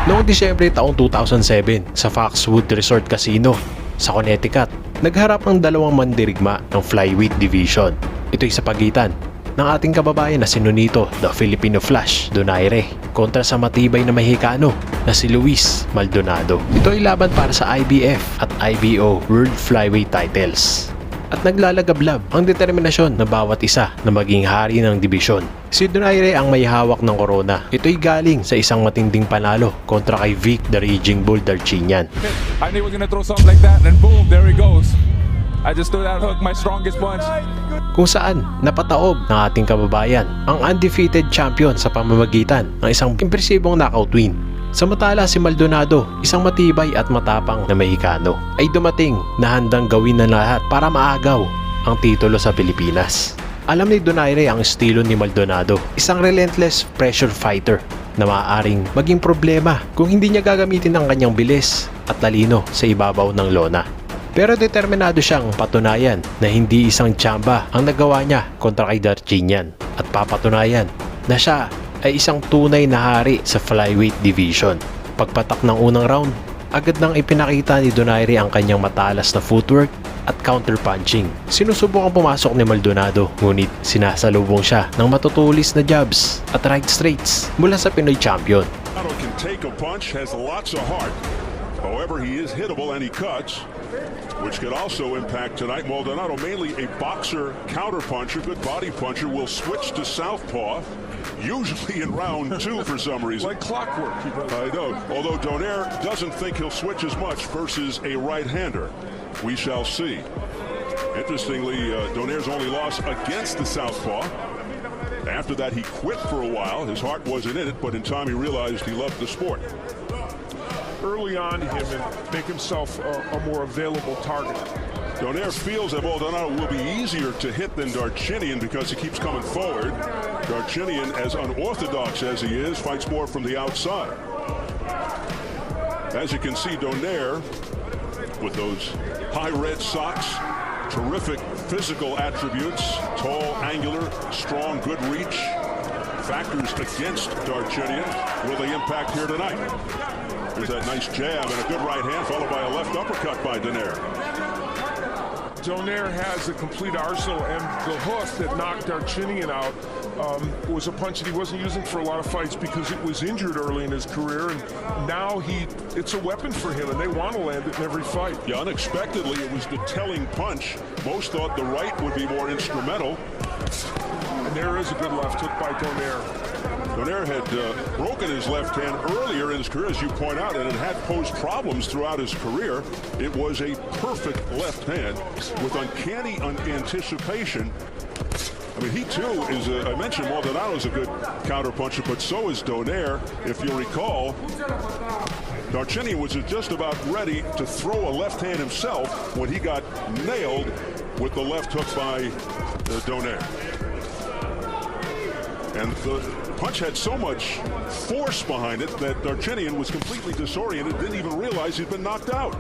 Noong Disyembre taong 2007 sa Foxwood Resort Casino sa Connecticut, nagharap ang dalawang mandirigma ng flyweight division. Ito'y sa pagitan ng ating kababayan na si Nonito, the Filipino Flash, Donaire kontra sa matibay na Mexicano na si Luis Maldonado. Ito ay laban para sa IBF at IBO World Flyweight titles. At naglalagablab ang determinasyon ng bawat isa na maging hari ng dibisyon. Si Donaire ang may hawak ng korona. Ito'y galing sa isang matinding panalo kontra kay Vic the Raging Bull Darchinyan. I knew he was gonna throw something like that and boom, there he goes. I just threw that hook, my strongest punch. Kung saan napataob ng ating kababayan ang undefeated champion sa pamamagitan ng isang impresibong knockout win. Samantala si Maldonado, isang matibay at matapang na Mexicano, ay dumating na handang gawin na lahat para maagaw ang titulo sa Pilipinas. Alam ni Donaire ang estilo ni Maldonado, isang relentless pressure fighter na maaaring maging problema kung hindi niya gagamitin ang kanyang bilis at talino sa ibabaw ng lona. Pero determinado siyang patunayan na hindi isang tsamba ang nagawa niya kontra kay Darchinyan at papatunayan na siya ay isang tunay na hari sa flyweight division. Pagpatak ng unang round, agad nang ipinakita ni Donaire ang kanyang matalas na footwork at counter-punching. Sinusubukang pumasok ni Maldonado, ngunit sinasalubong siya ng matutulis na jabs at right straights mula sa Pinoy champion. Maldonado can take a punch, has lots of heart. However, he is hittable and he cuts, which could also impact tonight. Maldonado, mainly a boxer, counter-puncher, good body puncher, will switch to southpaw, usually in round 2 for some reason. Like clockwork. I know. Although Donaire doesn't think he'll switch as much versus a right-hander. We shall see. Interestingly, Donaire's only loss against the southpaw. After that, he quit for a while. His heart wasn't in it, but in time he realized he loved the sport. Early on to him and make himself a more available target. Donaire feels that Maldonado will be easier to hit than Darchinyan because he keeps coming forward. Darchinyan, as unorthodox as he is, fights more from the outside. As you can see, Donaire, with those high red socks, terrific physical attributes, tall, angular, strong, good reach, factors against Darchinyan. Will they impact here tonight? There's that nice jab and a good right hand followed by a left uppercut by Donaire. Donaire has a complete arsenal, and the hook that knocked Darchinyan out was a punch that he wasn't using for a lot of fights because it was injured early in his career, and now it's a weapon for him, and they want to land it in every fight. Yeah, unexpectedly, it was the telling punch. Most thought the right would be more instrumental. And there is a good left hook by Donaire. Donaire had broken his left hand earlier in his career, as you point out, and it had posed problems throughout his career. It was a perfect left hand with uncanny anticipation. I mean, he too is, I mentioned Maldonado is a good counterpuncher, but so is Donaire. If you recall, Darchinyan was just about ready to throw a left hand himself when he got nailed with the left hook by Donaire. And the punch had so much force behind it that Darchinyan was completely disoriented, didn't even realize he'd been knocked out.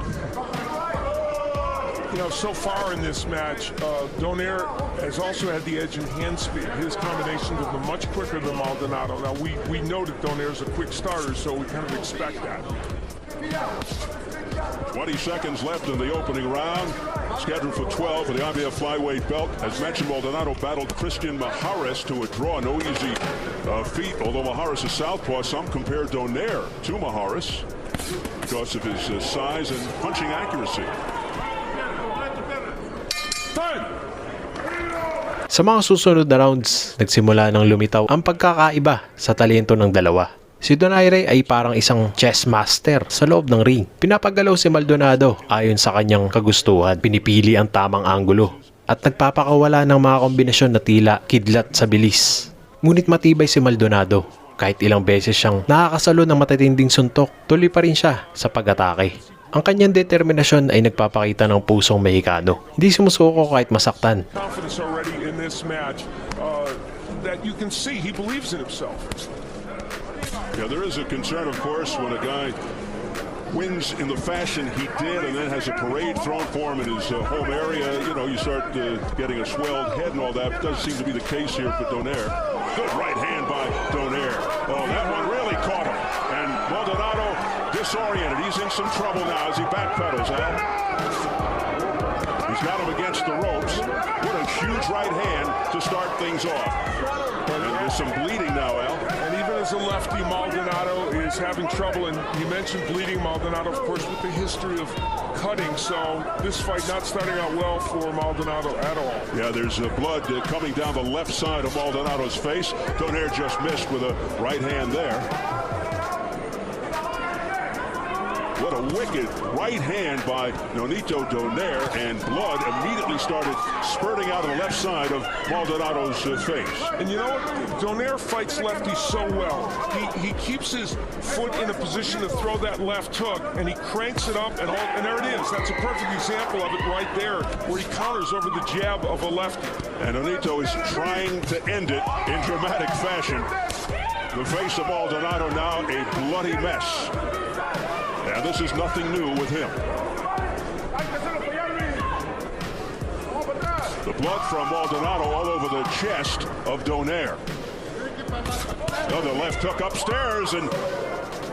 You know, so far in this match, Donaire has also had the edge in hand speed. His combinations have been much quicker than Maldonado. Now, we know that Donaire's a quick starter, so we kind of expect that. 20 seconds left in the opening round. Scheduled for 12 for the IBF flyweight belt. As mentioned, Maldonado battled Christian Maharis to a draw. No easy feat, although Maharis is southpaw. Some compare Donaire to Maharis because of his size and punching accuracy. Sa mga susunod na rounds, nagsimula ng lumitaw ang pagkakaiba sa talento ng dalawa. Si Donaire ay parang isang chess master sa loob ng ring. Pinapagalaw si Maldonado ayon sa kanyang kagustuhan. Pinipili ang tamang anggulo at nagpapakawala ng mga kombinasyon na tila kidlat sa bilis. Ngunit matibay si Maldonado. Kahit ilang beses siyang nakakasalo ng matitinding suntok, tuloy pa rin siya sa pag-atake. Ang kanyang determinasyon ay nagpapakita ng pusong Mexicano. Hindi sumusuko kahit masaktan. Confidence already in this match that you can see he believes in himself. Yeah, there is a concern, of course, when a guy wins in the fashion he did and then has a parade thrown for him in his home area. You know, you start getting a swelled head and all that. It doesn't seem to be the case here for Donaire. Good right hand by Donaire. Oh, that one really caught him. And Maldonado disoriented. He's in some trouble now as he backpedals, Al. He's got him against the ropes. What a huge right hand to start things off. And there's some bleeding now, Al. And even as a lefty, Maldonado is having trouble. And you mentioned bleeding. Maldonado, of course, with the history of cutting. So this fight not starting out well for Maldonado at all. Yeah, there's blood coming down the left side of Maldonado's face. Donaire just missed with a right hand there. What a wicked right hand by Nonito Donaire, and blood immediately started spurting out of the left side of Maldonado's face. And you know what? Donaire fights lefties so well. He keeps his foot in a position to throw that left hook, and he cranks it up, and there it is. That's a perfect example of it right there, where he counters over the jab of a lefty. And Nonito is trying to end it in dramatic fashion. The face of Maldonado now a bloody mess. And this is nothing new with him. The blood from Maldonado all over the chest of Donaire. Another left hook upstairs, and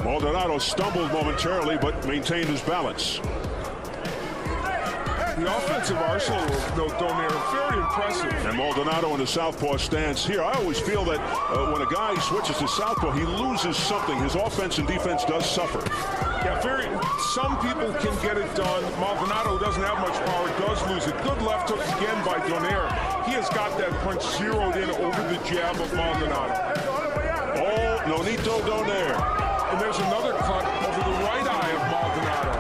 Maldonado stumbled momentarily but maintained his balance. The offensive arsenal of Donaire, very impressive. And Maldonado in the southpaw stance here. I always feel that when a guy switches to southpaw, he loses something. His offense and defense does suffer. Yeah, some people can get it done. Maldonado doesn't have much power, does lose it. Good left hook again by Donaire. He has got that punch zeroed in over the jab of Maldonado. Oh, Nonito Donaire. And there's another cut over the right eye of Maldonado.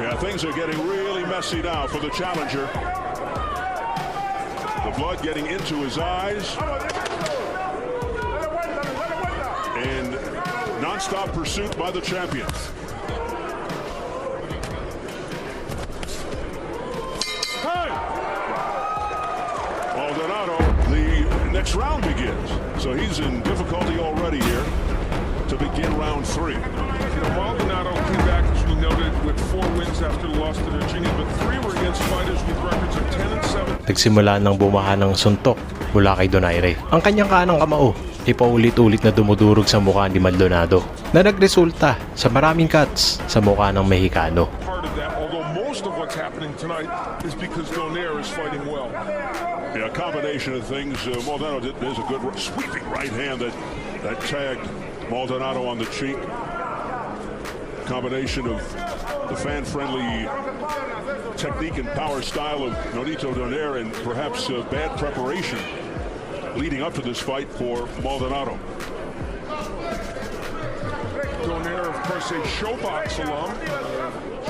Yeah, things are getting really messy now for the challenger. The blood getting into his eyes. And non-stop pursuit by the champion. Maldonado, the next round begins. So he's in difficulty already here to begin round 3. You know, Maldonado came back, as we noted, with 4 wins after the loss to Virginia, but 3 were against fighters with records of 10 and 7. Nagsimula ng bumaha ng suntok mula kay Donaire. Ang kanyang kanang kamao ay paulit-ulit na dumudurog sa mukha ni Maldonado na nagresulta sa maraming cuts sa mukha ng Mexicano. Part of that, although most of what's happening tonight is because Donaire is fighting well. Yeah, a combination of things. Maldonado there's a good sweeping right hand that tagged Maldonado on the cheek. Combination of the fan-friendly technique and power style of Nonito Donaire and perhaps bad preparation leading up to this fight for Maldonado. Donaire, of course, a Showbox alum,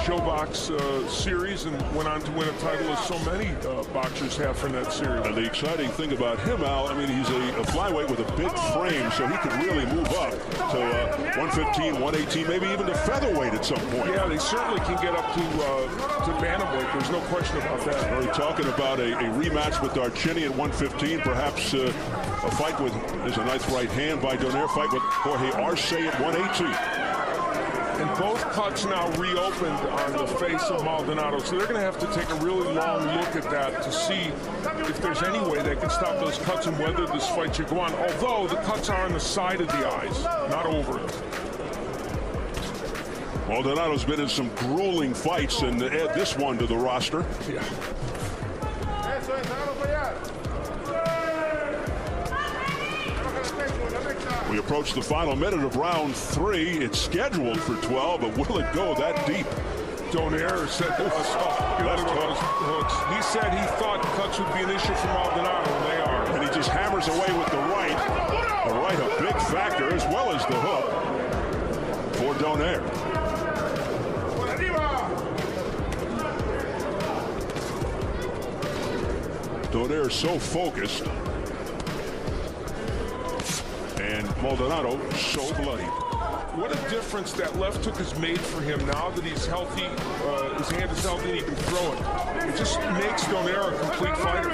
Showbox series, and went on to win a title as so many boxers have from that series. And the exciting thing about him, Al, I mean, he's a flyweight with a big frame, so he could really move up to 115, 118, maybe even to featherweight at some point. Yeah, they certainly can get up to bantamweight. There's no question about that. We're talking about a rematch with Darchini at 115, perhaps a fight with, there's a nice right hand by Donaire, fight with Jorge Arce at 118. And both cuts now reopened on the face of Maldonado, so they're going to have to take a really long look at that to see if there's any way they can stop those cuts and whether this fight should go on. Although the cuts are on the side of the eyes, not over it. Maldonado's been in some grueling fights, and add this one to the roster. Yeah. We approach the final minute of round 3. It's scheduled for 12, but will it go that deep? Donaire said to us, hooks. He said he thought cuts would be an issue for Maldonado, and they are. And he just hammers away with the right. The right, a big factor, as well as the hook for Donaire. Donaire so focused. And Maldonado so bloody. What a difference that left hook has made for him now that he's healthy, his hand is healthy and he can throw it. It just makes Donaire a complete fighter.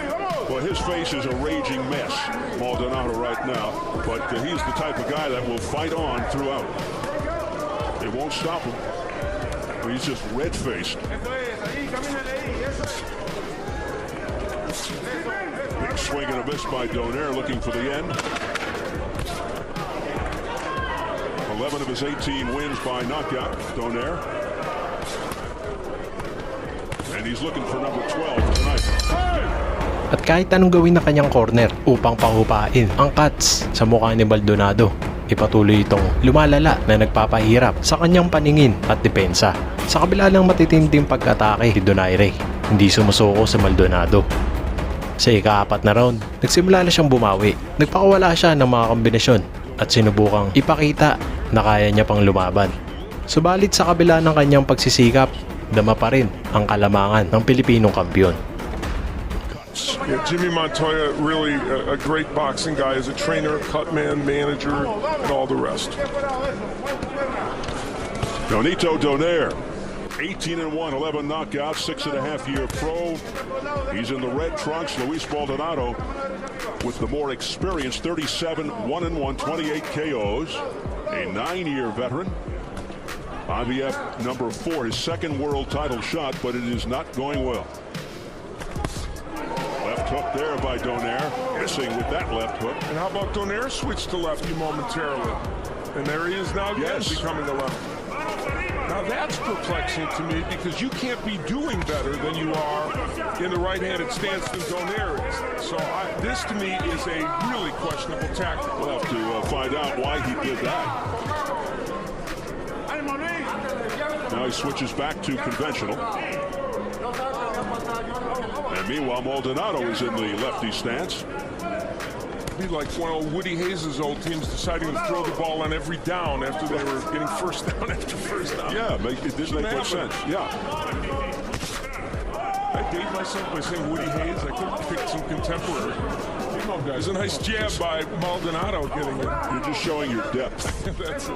Well, his face is a raging mess, Maldonado right now, but he's the type of guy that will fight on throughout. It won't stop him. He's just red-faced. Big swing and a miss by Donaire, looking for the end. 11 7 of his 18 wins by knockout, Donaire. And he's looking for number 12 tonight. At kahit anong gawin na kanyang corner upang pahupain ang cuts sa mukha ni Maldonado, ipatuloy itong lumalala na nagpapahirap sa kanyang paningin at depensa. Sa kabila ng matitinding pag-atake ni Donaire, hindi sumusuko sa Maldonado. Sa ika-4 na round, nagsimula na siyang bumawi. Nagpakawala siya ng mga kombinasyon at sinubukang ipakita na kaya niya pang lumaban. Subalit sa kabila ng kanyang pagsisikap, dama pa rin ang kalamangan ng Pilipinong kampiyon. Yeah, Jimmy Montoya, really a great boxing guy as a trainer, cutman, manager, and all the rest. Nonito Donaire, 18-1, 11 knockouts, 6.5-year pro. He's in the red trunks. Luis Maldonado with the more experienced 37, 1-1, 28 KOs. A 9-year veteran. IBF number 4, his second world title shot, but it is not going well. Left hook there by Donaire, missing with that left hook. And how about Donaire switch to lefty momentarily? And there he is now again, becoming a lefty. Now that's perplexing to me because you can't be doing better than you are in the right-handed stance than Donaire is. So this to me is a really questionable tactic. We'll have to find out why he did that. Now he switches back to conventional. And meanwhile, Maldonado is in the lefty stance. Be like one of Woody Hayes' old teams deciding to throw the ball on every down after they were getting first down after first down. Yeah, it did make much sense. Yeah. I date myself by saying Woody Hayes. I could pick some contemporary. There's a nice jab by Maldonado getting it. You're just showing your depth. That's it.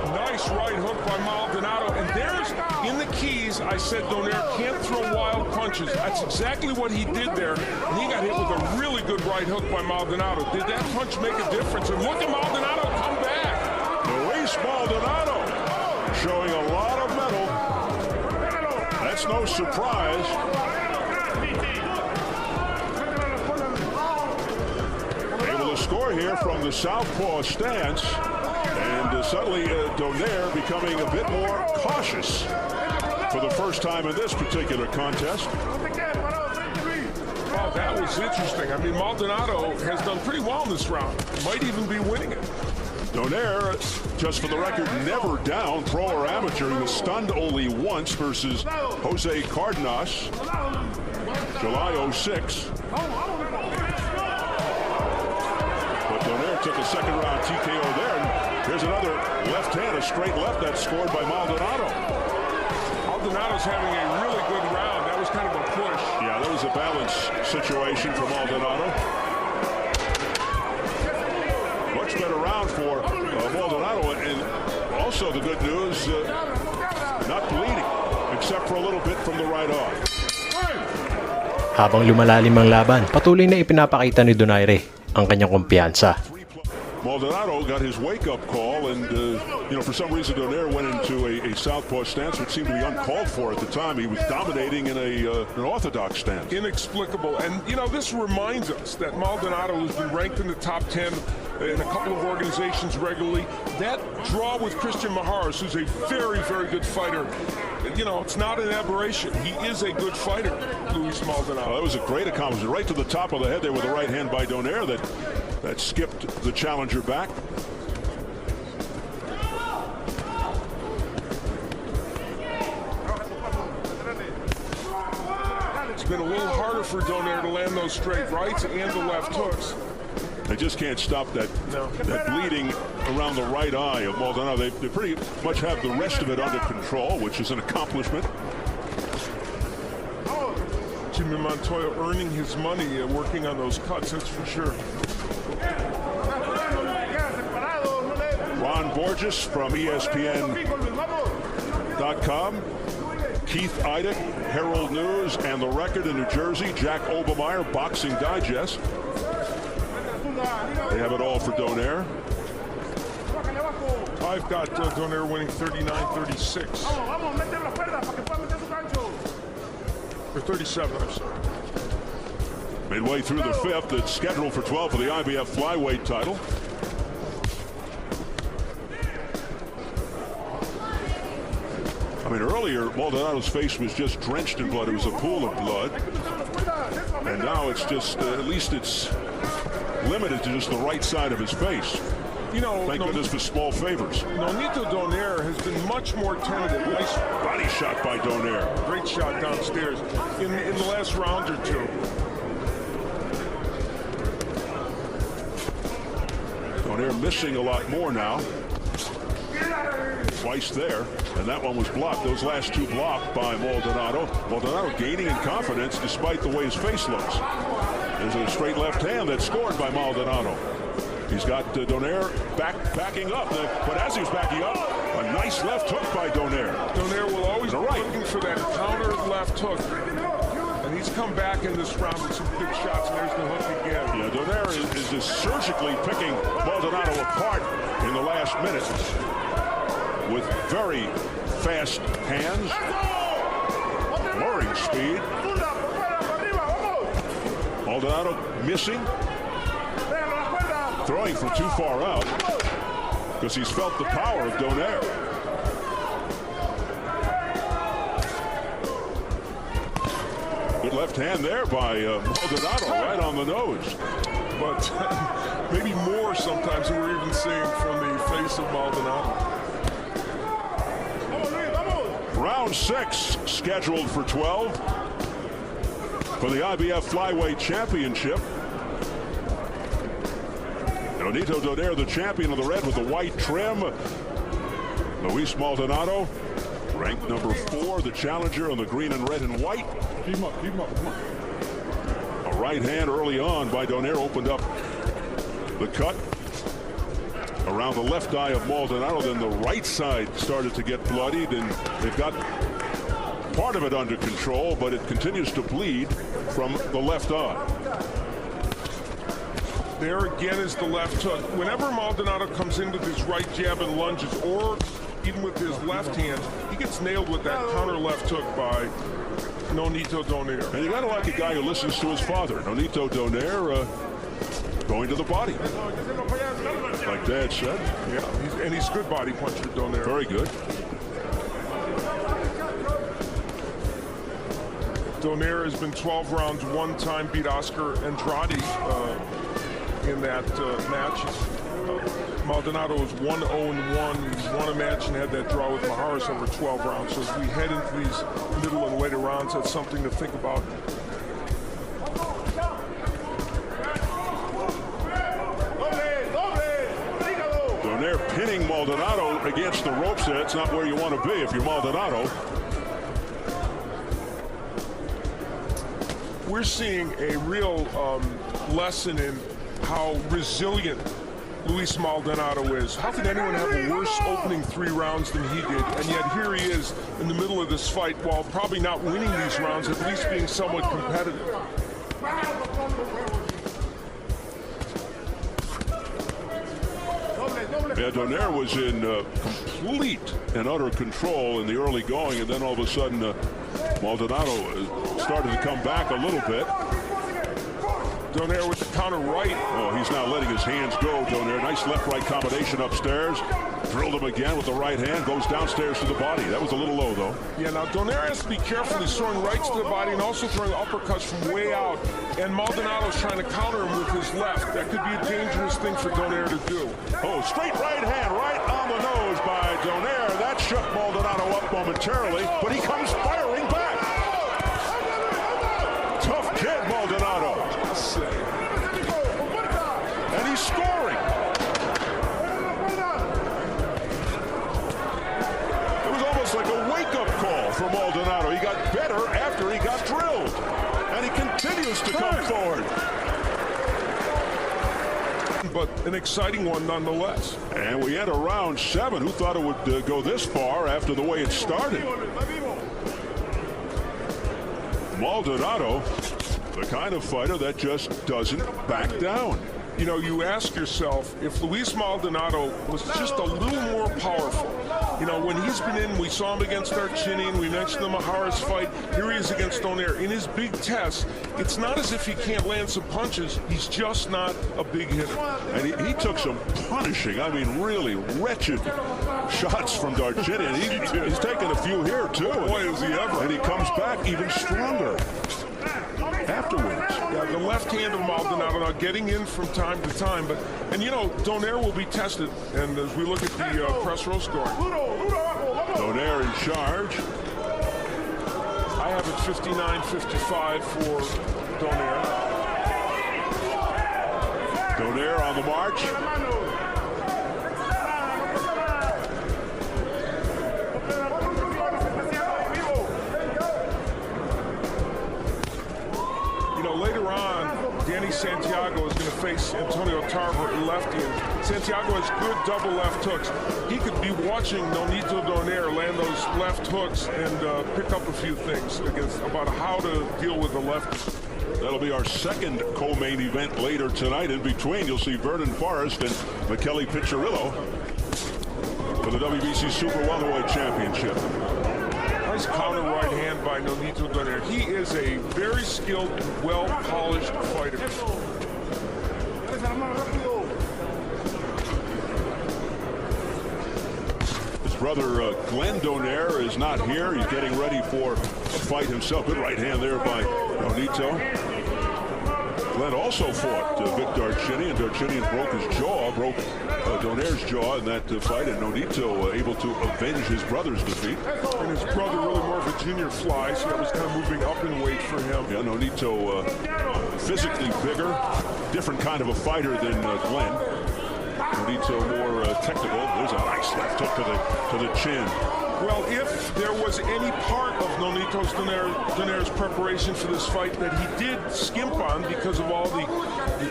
Nice right hook by Maldonado. And there's, in the keys, I said Donaire can't throw wild punches. That's exactly what he did there. And he got hit with a really good right hook by Maldonado. Did that punch make a difference? And look at Maldonado come back. Luis Maldonado showing a lot of mettle. That's no surprise. Able to score here from the southpaw stance. And suddenly Donaire becoming a bit more cautious for the first time in this particular contest. Wow, that was interesting. I mean, Maldonado has done pretty well in this round. Might even be winning it. Donaire, just for the record, never down, pro or amateur. He was stunned only once versus Jose Cardenas, July 06. But Donaire took a second round TKO there. And here's another left hand, a straight left that's scored by Maldonado. Maldonado's having a really good round. That was kind of a push. Yeah, that was a balance situation for Maldonado. Much better round for Maldonado, and also the good news, not bleeding, except for a little bit from the right arm. Habang lumalalim ang laban, patuloy na ipinapakita ni Donaire ang kanyang kumpiyansa. Maldonado got his wake-up call, and for some reason Donaire went into a southpaw stance, which seemed to be uncalled for at the time. He was dominating in an orthodox stance. Inexplicable, and this reminds us that Maldonado has been ranked in the top 10 in a couple of organizations regularly. That draw with Christian Maharis, who's a very, very good fighter, it's not an aberration. He is a good fighter, Luis Maldonado. That was a great accomplishment, right to the top of the head there with the right hand by Donaire that skipped the challenger back. It's been a little harder for Donaire to land those straight rights and the left hooks. They just can't stop that bleeding around the right eye of Maldonado. They pretty much have the rest of it under control, which is an accomplishment. Jimmy Montoya earning his money working on those cuts, that's for sure. Ron Borges from ESPN.com. Keith Idek, Herald News, and The Record in New Jersey. Jack Obermeyer, Boxing Digest. They have it all for Donaire. I've got Donaire winning 39-36. Or 37, I'm sorry. Midway through the fifth, it's scheduled for 12 for the IBF flyweight title. I mean, earlier, Maldonado's face was just drenched in blood. It was a pool of blood. And now it's just, at least it's limited to just the right side of his face. You know, thank goodness for small favors. Nonito Donaire has been much more tentative. Nice body shot by Donaire. Great shot downstairs in the last round or two. Donaire missing a lot more now. Twice there, and that one was blocked. Those last two blocked by Maldonado. Maldonado gaining in confidence despite the way his face looks. There's a straight left hand that's scored by Maldonado. He's got Donaire backing up, but as he was backing up, a nice left hook by Donaire. Donaire will always be looking for that counter left hook. And he's come back in this round with some big shots, and there's the hook again. Yeah, Donaire is just surgically picking Maldonado apart in the last minute with very fast hands, luring speed. Maldonado missing, throwing from too far out because he's felt the power of Donaire. Good left hand there by Maldonado, right on the nose. But maybe more sometimes than we're even seeing from the face of Maldonado. Round 6 scheduled for 12 for the IBF Flyweight Championship. Nonito Donaire, the champion of the red with the white trim. Luis Maldonado, ranked number 4, the challenger on the green and red and white. Keep him up, keep him up, come on. A right hand early on by Donaire opened up the cut around the left eye of Maldonado. Then the right side started to get bloodied, and they've got part of it under control, but it continues to bleed from the left eye. There again is the left hook. Whenever Maldonado comes into this right jab and lunges, or even with his left hand, he gets nailed with that counter left hook by Nonito Donaire. And you gotta like a guy who listens to his father. Nonito Donaire going to the body, like Dad said. Yeah, and he's a good body puncher, Donaire. Very good. Donaire has been 12 rounds, one time beat Oscar Andrade in that match. Maldonado is 1-0-1. He's won a match and had that draw with Maharis over 12 rounds. So as we head into these middle and later rounds, that's something to think about. Donaire pinning Maldonado against the ropes. That's not where you want to be if you're Maldonado. We're seeing a real lesson in how resilient Luis Maldonado is. How can anyone have a worse opening 3 rounds than he did? And yet here he is in the middle of this fight, while probably not winning these rounds, at least being somewhat competitive. Yeah, Donaire was in complete and utter control in the early going, and then all of a sudden Maldonado started to come back a little bit. Donaire with the counter right. Oh, he's now letting his hands go, Donaire. Nice left-right combination upstairs. Drilled him again with the right hand. Goes downstairs to the body. That was a little low, though. Yeah, now Donaire has to be careful. He's throwing rights to the body and also throwing uppercuts from way out. And Maldonado's trying to counter him with his left. That could be a dangerous thing for Donaire to do. Oh, straight right hand right on the nose by Donaire. That shook Maldonado up momentarily, but he comes firing back. Tough kid, Maldonado. And he's scoring. It was almost like a wake-up call for Maldonado. He got better after he got drilled. And he continues to come forward. But an exciting one nonetheless. And we enter round 7. Who thought it would go this far after the way it started? Maldonado, the kind of fighter that just doesn't back down. You know, you ask yourself, if Luis Maldonado was just a little more powerful, You know, when he's been in, we saw him against Darchinian, we mentioned the Mahara's fight, here he is against Donaire. In his big test, it's not as if he can't land some punches, he's just not a big hitter. And he took some punishing, I mean really wretched shots from Darchinian. He's taken a few here too. Boy, is he ever. And he comes back even stronger afterwards. Yeah, the left hand of Maldonado now getting in from time to time, and you know, Donaire will be tested, and as we look at the press row scoring. Donaire in charge. I have it 59-55 for Donaire. Donaire on the march. You know, later on, Danny Santiago is going to face Antonio Tarver at lefty, and Santiago has good double left hooks. He could be watching Nonito Donaire land those left hooks and pick up a few things about how to deal with the lefty. That'll be our second co-main event later tonight. In between, you'll see Vernon Forrest and Michele Piccirillo for the WBC Super Welterweight Championship. Nice counter right hand by Nonito Donaire. He is a very skilled, well-polished fighter. His brother Glenn Donaire is not here. He's getting ready for a fight himself. Good right hand there by Nonito. Glenn also fought Vic Darchinian. Darchinian broke his jaw, broke Donaire's jaw in that fight, and Nonito able to avenge his brother's defeat. And his brother really more of a junior fly, so that was kind of moving up in weight for him. Yeah, Nonito physically bigger, different kind of a fighter than Glenn. Nonito more technical. There's a nice left hook to the chin. Well, if there was any part of Nonito Donaire's preparation for this fight that he did skimp on because of all the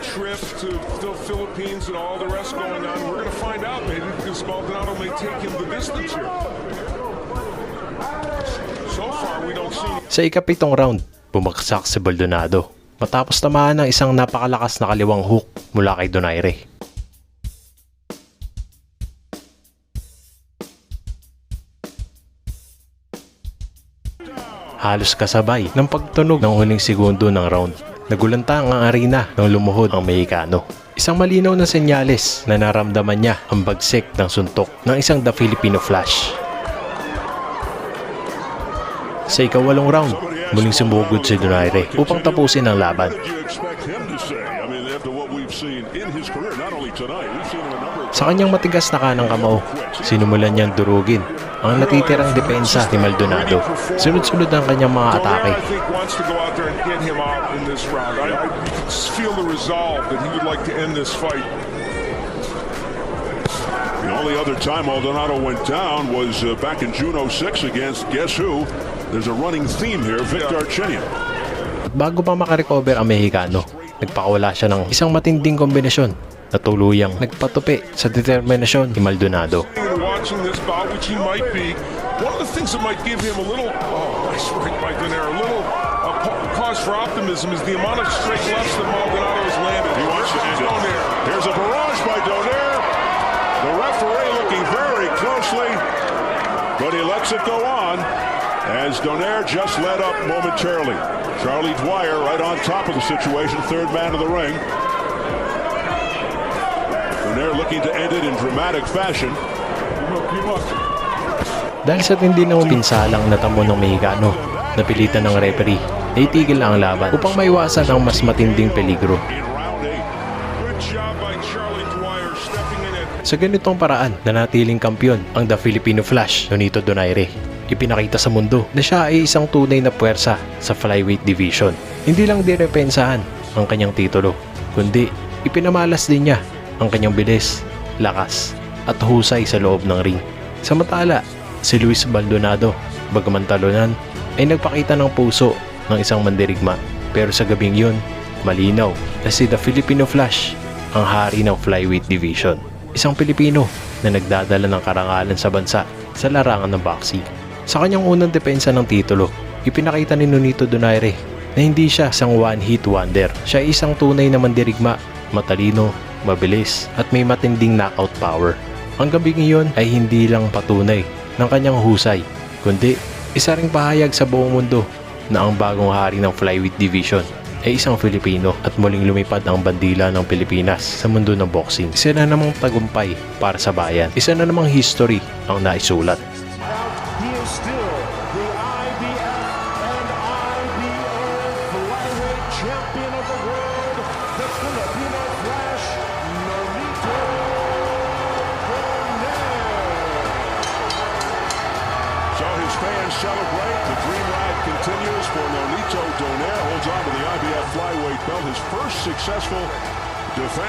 trip to the Philippines and all the rest going on, we're going to find out maybe because Maldonado may take him the distance here. So far, we don't see. Sa ikapitong round, bumagsak si Maldonado matapos tamaan ng isang napakalakas na kaliwang hook mula kay Donaire. Halos kasabay ng pagtunog ng huling segundo ng round, nagulantang ang arena nang lumuhod ang Mexicano. Isang malinaw na senyales na naramdaman niya ang bagsik ng suntok ng isang Filipino Flash. Sa ikawalong round, muling sumugod si Donaire upang tapusin ang laban. Sa kanyang matigas na kanang kamao, sinumulan niyang durugin ang natitirang depensa ni Maldonado. Sunod-sunod ang kanyang mga atake. The only other time Maldonado went down was back in June 06 against guess who? There's a running theme here, Vic Darchinian. At bago pa makarecover ang Mexicano, nagpakawala siya ng isang matinding kombinasyon na tuluyang nagpatupi sa determinasyon ni Maldonado. Watching this bout, which he might be, one of the things that might give him a little, nice right by Donaire, a little cause for optimism is the amount of straight lefts that Maldonado has landed. He wants to end it. Here's a barrage by Donaire. The referee looking very closely, but he lets it go on as Donaire just let up momentarily. Charlie Dwyer right on top of the situation, third man of the ring. Donaire looking to end it in dramatic fashion. Dahil sa tindi ng pinsalang natamo ng Mexicano, napilitan ng referee na itigil ang laban upang maiwasan ang mas matinding peligro. Sa ganitong paraan, nanatiling kampyon ang Filipino Flash, Nonito Donaire. Ipinakita sa mundo na siya ay isang tunay na puwersa sa flyweight division. Hindi lang direpensahan ang kanyang titulo, kundi ipinamalas din niya ang kanyang bilis, lakas, at husay sa loob ng ring. Samantala, si Luis Maldonado, bagaman talunan, ay nagpakita ng puso ng isang mandirigma. Pero sa gabing yun, malinaw na si Filipino Flash ang hari ng flyweight division. Isang Pilipino na nagdadala ng karangalan sa bansa sa larangan ng boxing. Sa kanyang unang depensa ng titulo, ipinakita ni Nonito Donaire na hindi siya isang one-hit wonder. Siya ay isang tunay na mandirigma, matalino, mabilis, at may matinding knockout power. Ang gabing iyon ay hindi lang patunay ng kanyang husay, kundi isa ring pahayag sa buong mundo na ang bagong hari ng flyweight division ay isang Filipino at muling lumipad ang bandila ng Pilipinas sa mundo ng boxing. Isa na namang tagumpay para sa bayan. Isa na namang history ang naisulat. He is still the IBF and IBO Flyweight Champion of the world, the Filipino Flash, Nonito Donaire. So his fans celebrate. The dream ride continues for Nonito Donaire. Holds on to the IBF flyweight belt. His first successful defense.